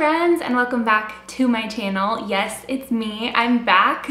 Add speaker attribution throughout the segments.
Speaker 1: friends, and welcome back to my channel. Yes, it's me. I'm back.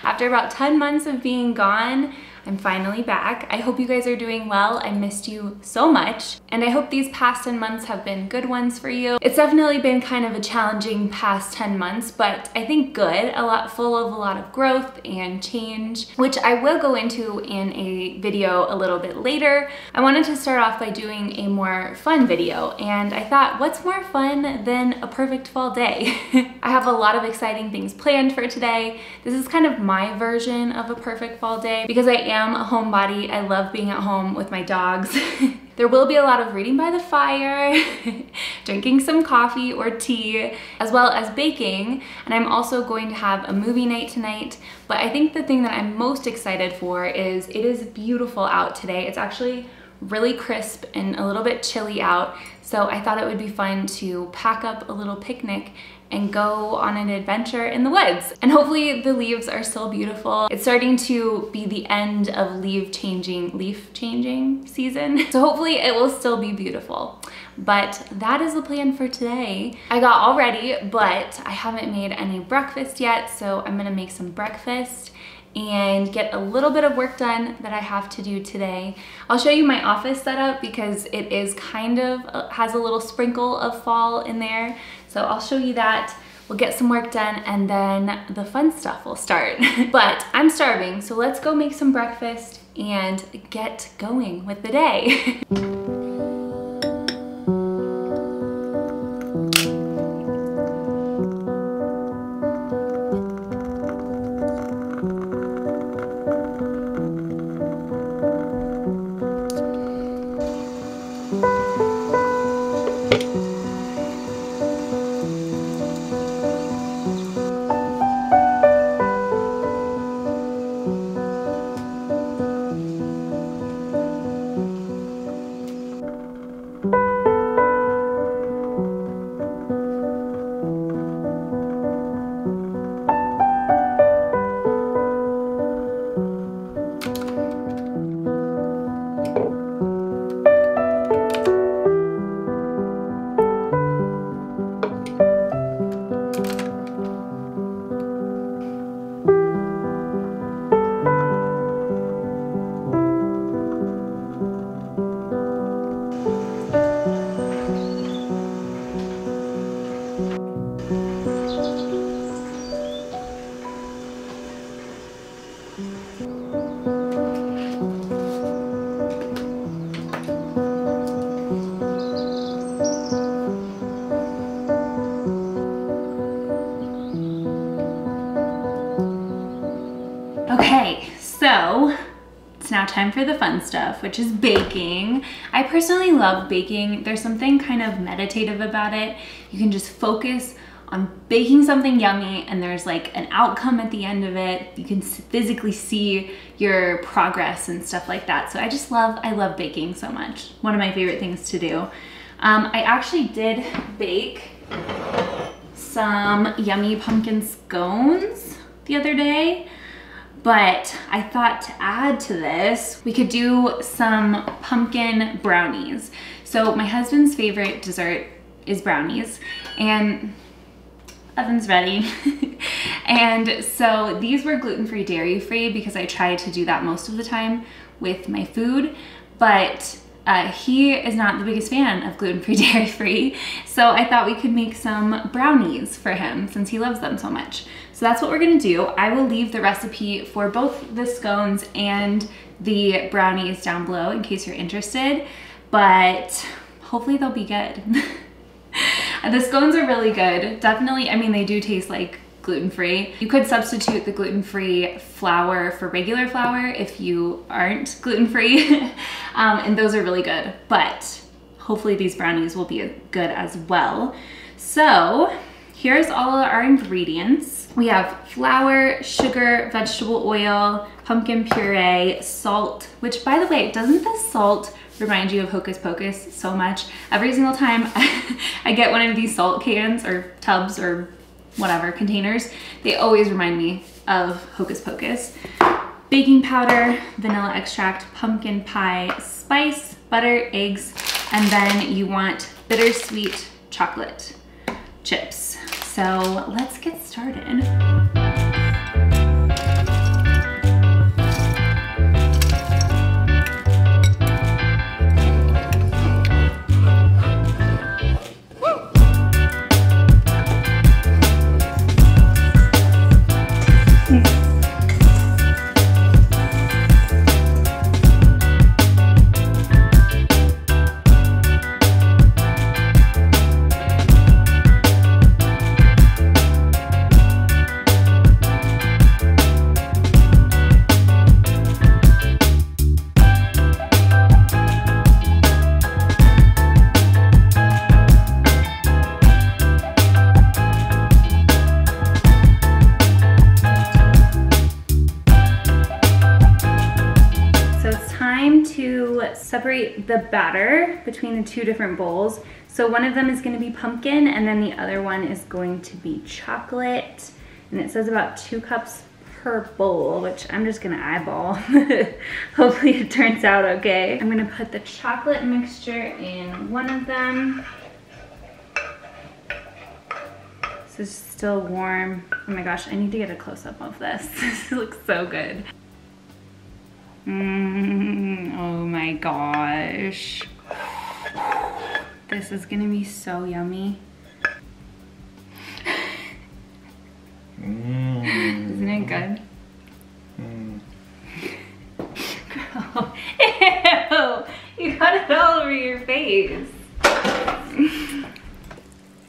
Speaker 1: After about 10 months of being gone, I'm finally back. I hope you guys are doing well. I missed you so much, and I hope these past 10 months have been good ones for you. It's definitely been kind of a challenging past 10 months, but I think good, full of a lot of growth and change, which I will go into in a video a little bit later. I wanted to start off by doing a more fun video, and I thought, what's more fun than a perfect fall day? I have a lot of exciting things planned for today. This is kind of my version of a perfect fall day because I am a homebody. I love being at home with my dogs. There will be a lot of reading by the fire, drinking some coffee or tea, as well as baking, and I'm also going to have a movie night tonight. But I think the thing that I'm most excited for is it is beautiful out today. It's actually really crisp and a little bit chilly out, so I thought it would be fun to pack up a little picnic and go on an adventure in the woods. And hopefully the leaves are still beautiful. It's starting to be the end of leaf changing season. So hopefully it will still be beautiful. But that is the plan for today. I got all ready, but I haven't made any breakfast yet, so I'm gonna make some breakfast and get a little bit of work done that I have to do today. I'll show you my office setup because it is kind of, has a little sprinkle of fall in there. So I'll show you that. We'll get some work done and then the fun stuff will start. But I'm starving, so let's go make some breakfast and get going with the day. Okay, so it's now time for the fun stuff, which is baking. I personally love baking. There's something kind of meditative about it. You can just focus on baking something yummy and there's like an outcome at the end of it. You can physically see your progress and stuff like that. So I love baking so much. One of my favorite things to do. I actually did bake some yummy pumpkin scones the other day. But I thought to add to this, we could do some pumpkin brownies. So my husband's favorite dessert is brownies, and oven's ready. And so these were gluten-free, dairy-free because I try to do that most of the time with my food, but he is not the biggest fan of gluten-free, dairy-free, so I thought we could make some brownies for him since he loves them so much. So that's what we're gonna do. I will leave the recipe for both the scones and the brownies down below in case you're interested, but hopefully they'll be good. The scones are really good. Definitely, I mean, they do taste like gluten-free. You could substitute the gluten-free flour for regular flour if you aren't gluten-free, and those are really good, but hopefully these brownies will be good as well. So here's all of our ingredients. We have flour, sugar, vegetable oil, pumpkin puree, salt, which by the way, doesn't the salt remind you of Hocus Pocus so much? Every single time I get one of these salt cans or tubs or whatever, containers, they always remind me of Hocus Pocus. Baking powder, vanilla extract, pumpkin pie spice, butter, eggs, and then you want bittersweet chocolate. chips. So let's get started. Separate the batter between the two different bowls. So one of them is going to be pumpkin and then the other one is going to be chocolate. And it says about 2 cups per bowl, which I'm just going to eyeball. Hopefully it turns out okay. I'm going to put the chocolate mixture in one of them. This is still warm. Oh my gosh, I need to get a close-up of this. This looks so good. Oh my gosh. This is gonna be so yummy. Isn't it good? Girl. Ew! You got it all over your face.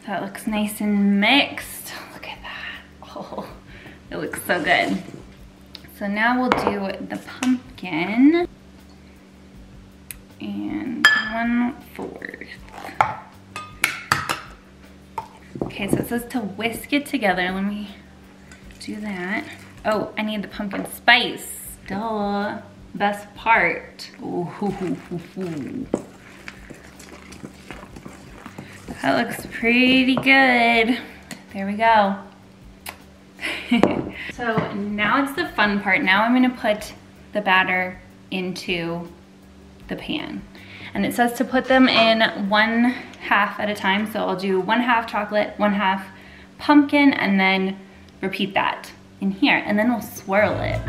Speaker 1: That looks nice and mixed. Look at that. Oh, it looks so good. So now we'll do the pumpkin and 1/4. Okay, so it says to whisk it together. Let me do that. Oh, I need the pumpkin spice. Duh, best part. Ooh, that looks pretty good. There we go. So now it's the fun part. Now I'm gonna put the batter into the pan. And it says to put them in 1/2 at a time. So I'll do 1/2 chocolate, 1/2 pumpkin, and then repeat that in here. And then we'll swirl it.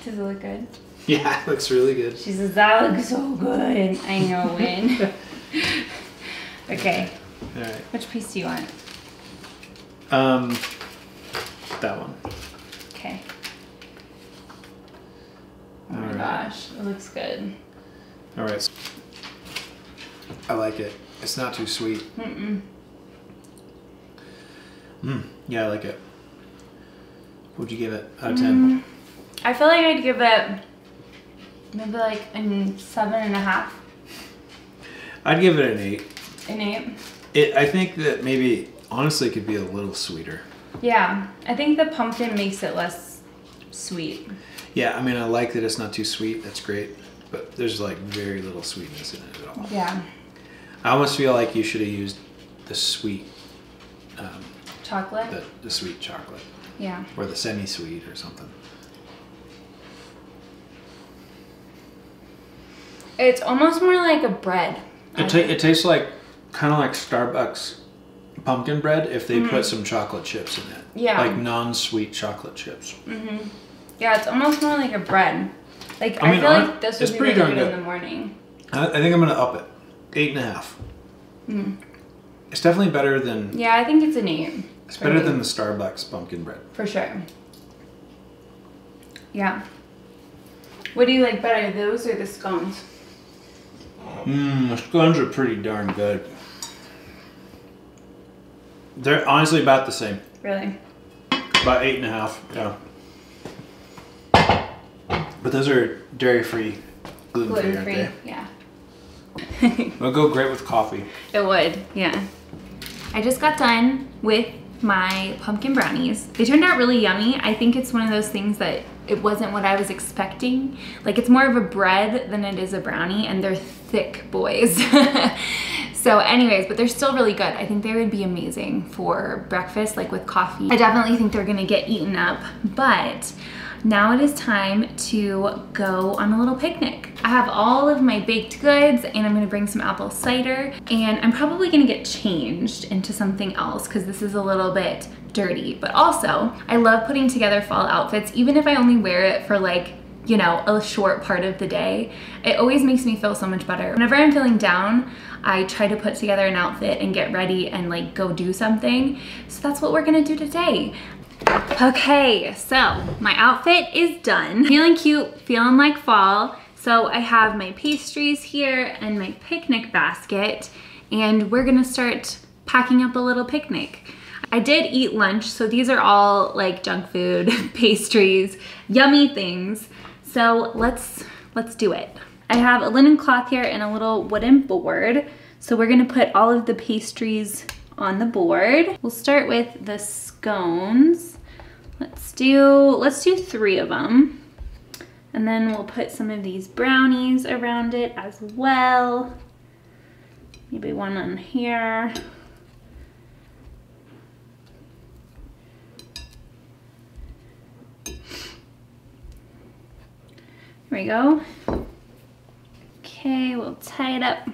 Speaker 1: Does it look good?
Speaker 2: Yeah, it looks really good.
Speaker 1: She says, that looks so good. I know, Win. Okay.
Speaker 2: All right.
Speaker 1: Which piece do you want?
Speaker 2: That one.
Speaker 1: Okay. Oh my gosh, it looks good.
Speaker 2: All right. I like it. It's not too sweet. Yeah, I like it. What'd you give it out of 10?
Speaker 1: I feel like I'd give it maybe like a 7.5.
Speaker 2: I'd give it an 8.
Speaker 1: An 8?
Speaker 2: I think that maybe, honestly, it could be a little sweeter.
Speaker 1: Yeah, I think the pumpkin makes it less sweet.
Speaker 2: Yeah, I mean, I like that it's not too sweet. That's great. But there's like very little sweetness in it at all.
Speaker 1: Yeah.
Speaker 2: I almost feel like you should have used the sweet...
Speaker 1: chocolate?
Speaker 2: The sweet chocolate.
Speaker 1: Yeah.
Speaker 2: Or the semi-sweet or something.
Speaker 1: It's almost more like a bread.
Speaker 2: It tastes like, kind of like Starbucks pumpkin bread if they put some chocolate chips in it.
Speaker 1: Yeah.
Speaker 2: Like non-sweet chocolate chips.
Speaker 1: Yeah, it's almost more like a bread. Like, I feel like this would
Speaker 2: it's
Speaker 1: be
Speaker 2: pretty
Speaker 1: really
Speaker 2: darn
Speaker 1: good
Speaker 2: good
Speaker 1: in the morning.
Speaker 2: I think I'm gonna up it. 8.5.
Speaker 1: Mm.
Speaker 2: It's definitely better than.
Speaker 1: Yeah, I think it's an 8.
Speaker 2: It's better than the Starbucks pumpkin bread.
Speaker 1: For sure. Yeah. What do you like better, those or the scones?
Speaker 2: The scones are pretty darn good. They're honestly about the same.
Speaker 1: Really?
Speaker 2: About 8.5, yeah. But those are dairy-free, gluten-free, aren't they?
Speaker 1: Yeah.
Speaker 2: It'll go great with coffee.
Speaker 1: It would, yeah. I just got done with my pumpkin brownies. They turned out really yummy. I think it's one of those things that it wasn't what I was expecting. Like, it's more of a bread than it is a brownie, and they're thick boys. So anyways, but they're still really good. I think they would be amazing for breakfast, like with coffee. I definitely think they're gonna get eaten up, but now it is time to go on a little picnic. I have all of my baked goods and I'm gonna bring some apple cider, and I'm probably gonna get changed into something else because this is a little bit dirty. But also, I love putting together fall outfits, even if I only wear it for like, you know, a short part of the day. It always makes me feel so much better. Whenever I'm feeling down, I try to put together an outfit and get ready and like go do something. So that's what we're gonna do today. Okay, so my outfit is done. Feeling cute, feeling like fall. So I have my pastries here and my picnic basket, and we're gonna start packing up a little picnic. I did eat lunch, so these are all like junk food, pastries, yummy things. So let's do it. I have a linen cloth here and a little wooden board. So we're gonna put all of the pastries on the board. We'll start with the scones. Let's do 3 of them. And then we'll put some of these brownies around it as well. Maybe one on here. Here we go. Okay, we'll tie it up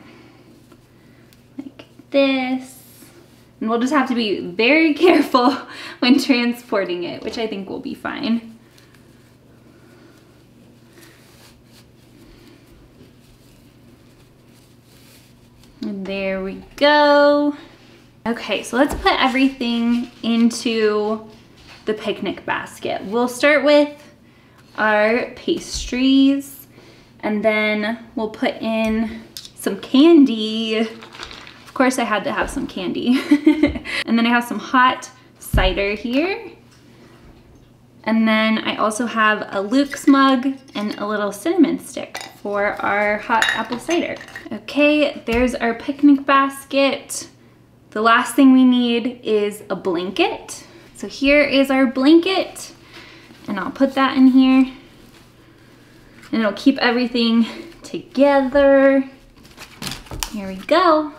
Speaker 1: like this. And we'll just have to be very careful when transporting it, which I think will be fine. And there we go. Okay, so let's put everything into the picnic basket. We'll start with our pastries, and then we'll put in some candy. Of course I had to have some candy. And then I have some hot cider here. And then I also have a Luke's mug and a little cinnamon stick for our hot apple cider. Okay, there's our picnic basket. The last thing we need is a blanket. So here is our blanket, and I'll put that in here. And it'll keep everything together. Here we go.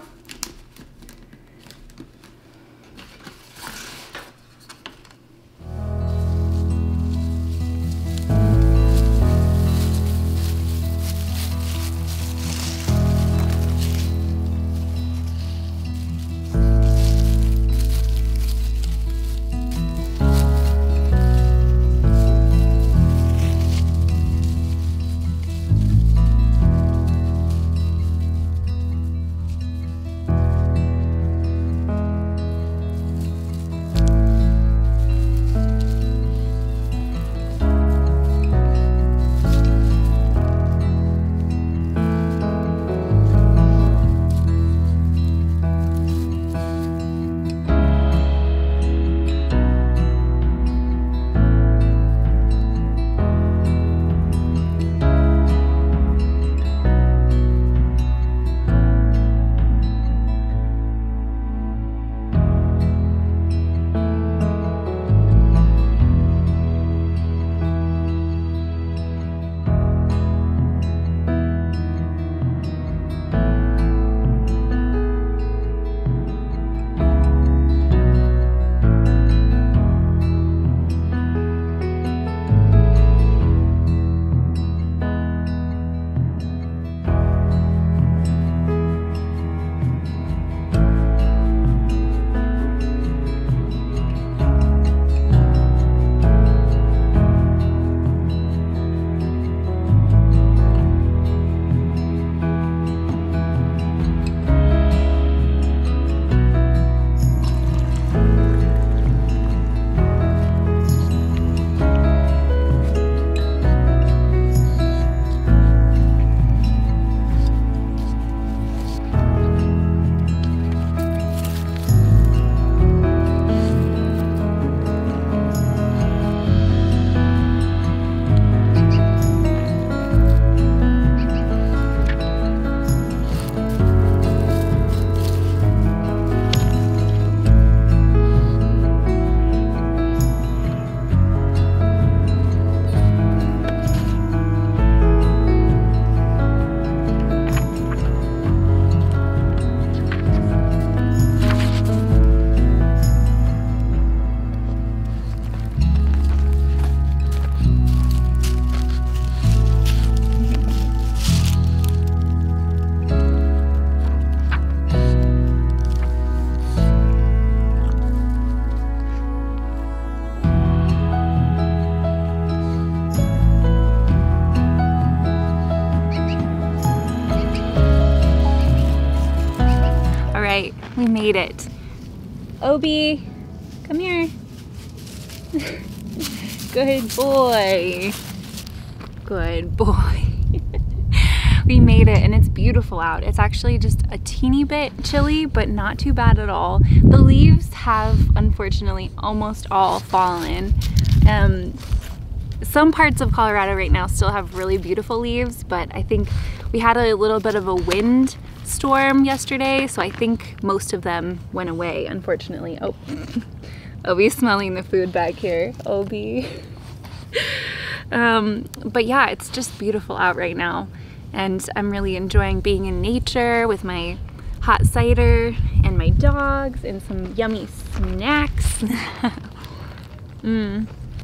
Speaker 1: We made it. Obi, come here. Good boy. Good boy. We made it and it's beautiful out. It's actually just a teeny bit chilly, but not too bad at all. The leaves have unfortunately almost all fallen. Some parts of Colorado right now still have really beautiful leaves, but I think we had a little bit of a wind storm yesterday, so I think most of them went away, unfortunately. Oh, Obi's smelling the food back here. Obi. But yeah, it's just beautiful out right now. And I'm really enjoying being in nature with my hot cider and my dogs and some yummy snacks.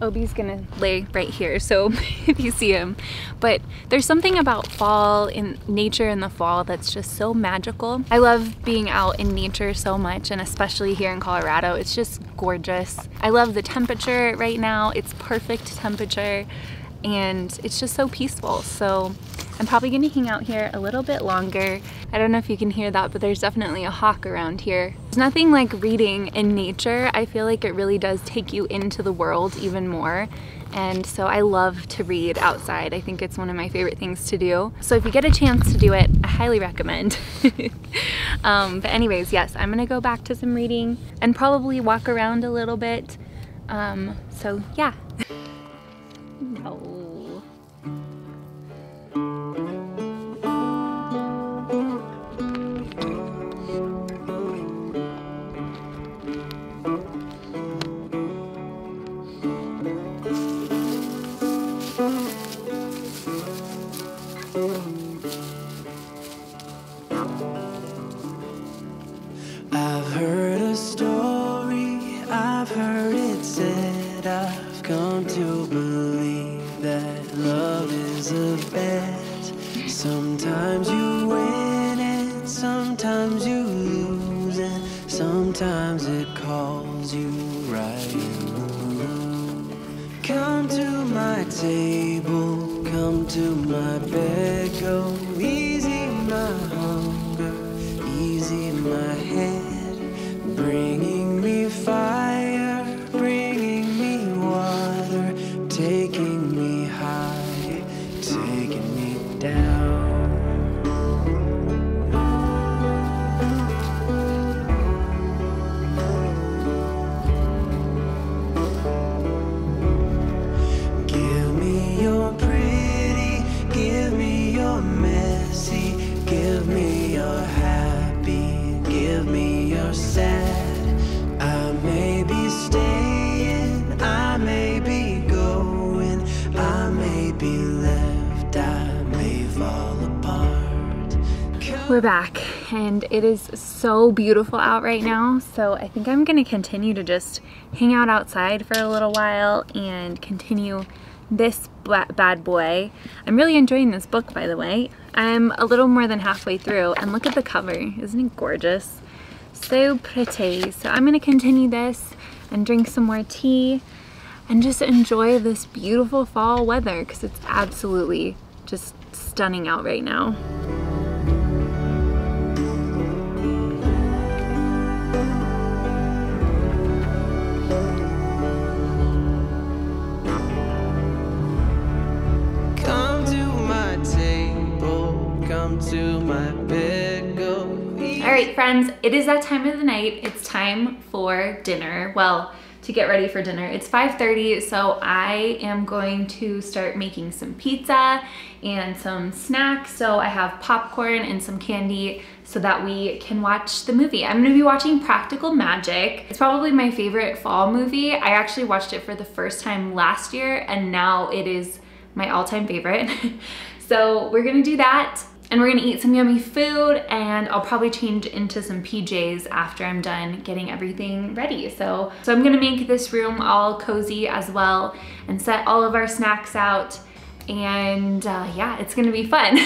Speaker 1: Obi's gonna lay right here, so if you see him. But there's something about fall, in nature in the fall, that's just so magical. I love being out in nature so much, and especially here in Colorado, it's just gorgeous. I love the temperature right now. It's perfect temperature, and it's just so peaceful. So I'm probably gonna hang out here a little bit longer. I don't know if you can hear that, but there's definitely a hawk around here. There's nothing like reading in nature. I feel like it really does take you into the world even more. And so I love to read outside. I think it's one of my favorite things to do. So if you get a chance to do it, I highly recommend. But anyways, yes, I'm gonna go back to some reading and probably walk around a little bit. So yeah. No.
Speaker 3: I've heard a story, I've heard it said, I've come to believe that love is a bet. Sometimes you win and sometimes you lose, and sometimes it calls you right in the mood. Come to my table, come to my bed, go easy my hunger, easy my head, bringing me fire, bringing me water, taking me high, taking me down. Give me your pretty, give me your messy, give me your happy, give me your sad. I may be staying, I may be going, I may be left, I may fall apart.
Speaker 1: We're back and it is so beautiful out right now, so I think I'm gonna continue to just hang out outside for a little while and continue this bad boy. I'm really enjoying this book, by the way. I'm a little more than halfway through, and look at the cover. Isn't it gorgeous? So pretty. So I'm gonna continue this and drink some more tea and just enjoy this beautiful fall weather, because it's absolutely just stunning out right now.
Speaker 3: To my bed, go.
Speaker 1: All right, friends, it is that time of the night. It's time for dinner. Well, to get ready for dinner. It's 5:30, so I am going to start making some pizza and some snacks. So I have popcorn and some candy so that we can watch the movie. I'm gonna be watching Practical Magic. It's probably my favorite fall movie. I actually watched it for the first time last year, and now it is my all-time favorite. So we're gonna do that. And we're gonna eat some yummy food, and I'll probably change into some PJs after I'm done getting everything ready. So I'm gonna make this room all cozy as well and set all of our snacks out. And yeah, it's gonna be fun.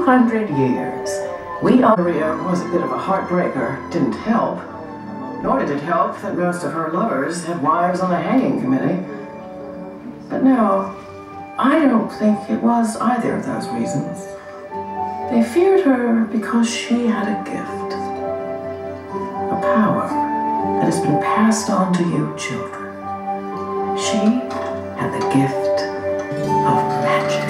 Speaker 4: 200 years. Maria was a bit of a heartbreaker. Didn't help. Nor did it help that most of her lovers had wives on the hanging committee. But no, I don't think it was either of those reasons. They feared her because she had a gift. A power that has been passed on to you children. She had the gift of magic.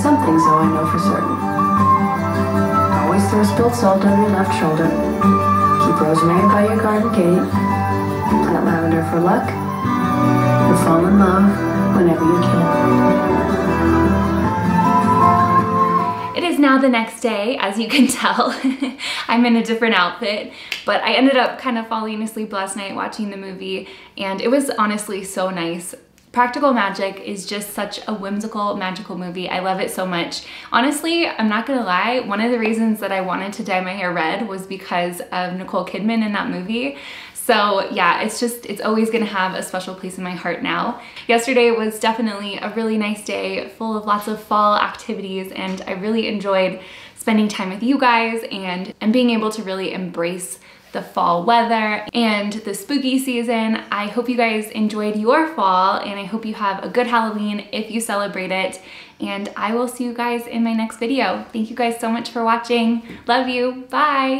Speaker 4: Something, so I know for certain. Always throw spilled salt over your left shoulder. Keep rosemary by your garden gate. Plant lavender for luck. And fall in love whenever you can.
Speaker 1: It is now the next day, as you can tell. I'm in a different outfit, but I ended up kind of falling asleep last night watching the movie, and it was honestly so nice. Practical Magic is just such a whimsical, magical movie. I love it so much. Honestly, I'm not gonna lie, one of the reasons that I wanted to dye my hair red was because of Nicole Kidman in that movie. So yeah, it's always gonna have a special place in my heart now. Yesterday was definitely a really nice day, full of lots of fall activities, and I really enjoyed spending time with you guys and being able to really embrace the fall weather and the spooky season. I hope you guys enjoyed your fall, and I hope you have a good Halloween if you celebrate it, and I will see you guys in my next video. Thank you guys so much for watching. Love you. Bye.